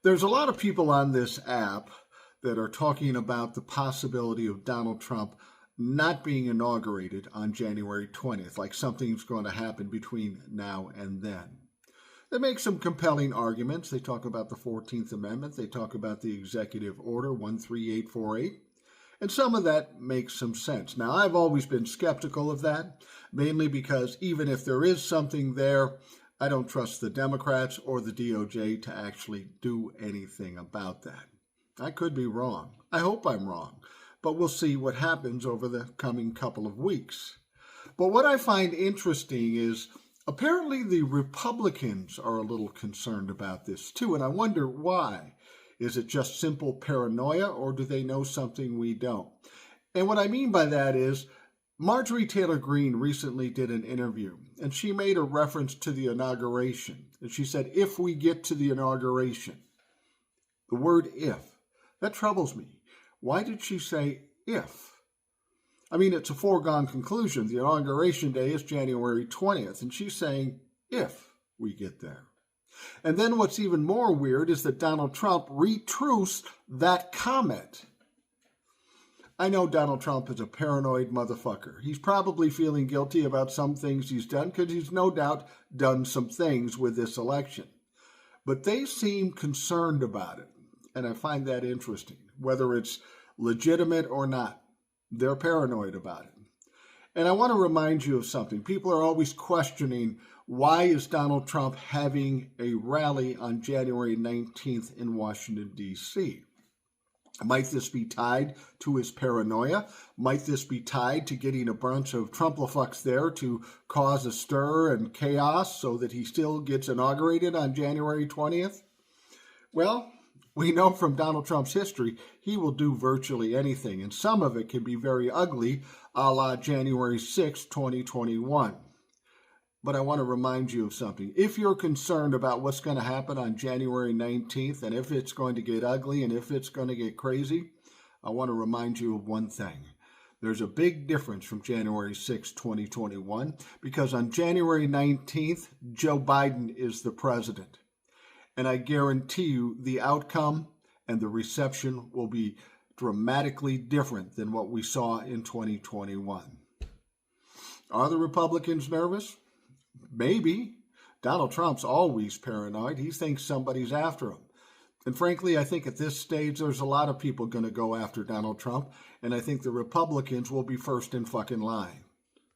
There's a lot of people on this app that are talking about the possibility of Donald Trump not being inaugurated on January 20th, like something's going to happen between now and then. They make some compelling arguments. They talk about the 14th Amendment. They talk about the Executive Order 13848. And some of that makes some sense. Now, I've always been skeptical of that, mainly because even if there is something there, I don't trust the Democrats or the DOJ to actually do anything about that. I could be wrong. I hope I'm wrong. But we'll see what happens over the coming couple of weeks. But what I find interesting is apparently the Republicans are a little concerned about this too, and I wonder why. Is it just simple paranoia, or do they know something we don't? And what I mean by that is Marjorie Taylor Greene recently did an interview, and she made a reference to the inauguration. And she said, if we get to the inauguration, the word if, that troubles me. Why did she say if? I mean, it's a foregone conclusion. The inauguration day is January 20th, and she's saying if we get there. And then what's even more weird is that Donald Trump retruced that comment. I know Donald Trump is a paranoid motherfucker. He's probably feeling guilty about some things he's done because he's no doubt done some things with this election. But they seem concerned about it, and I find that interesting. Whether it's legitimate or not, they're paranoid about it. And I want to remind you of something. People are always questioning, why is Donald Trump having a rally on January 19th in Washington, D.C.? Might this be tied to his paranoia? Might this be tied to getting a bunch of Trumplafucks there to cause a stir and chaos so that he still gets inaugurated on January 20th? Well, we know from Donald Trump's history, he will do virtually anything, and some of it can be very ugly, a la January 6, 2021. But I want to remind you of something. If you're concerned about what's going to happen on January 19th, and if it's going to get ugly, and if it's going to get crazy, I want to remind you of one thing. There's a big difference from January 6, 2021, because on January 19th, Joe Biden is the president. And I guarantee you the outcome and the reception will be dramatically different than what we saw in 2021. Are the Republicans nervous? Maybe. Donald Trump's always paranoid. He thinks somebody's after him. And frankly, I think at this stage, there's a lot of people going to go after Donald Trump. And I think the Republicans will be first in fucking line.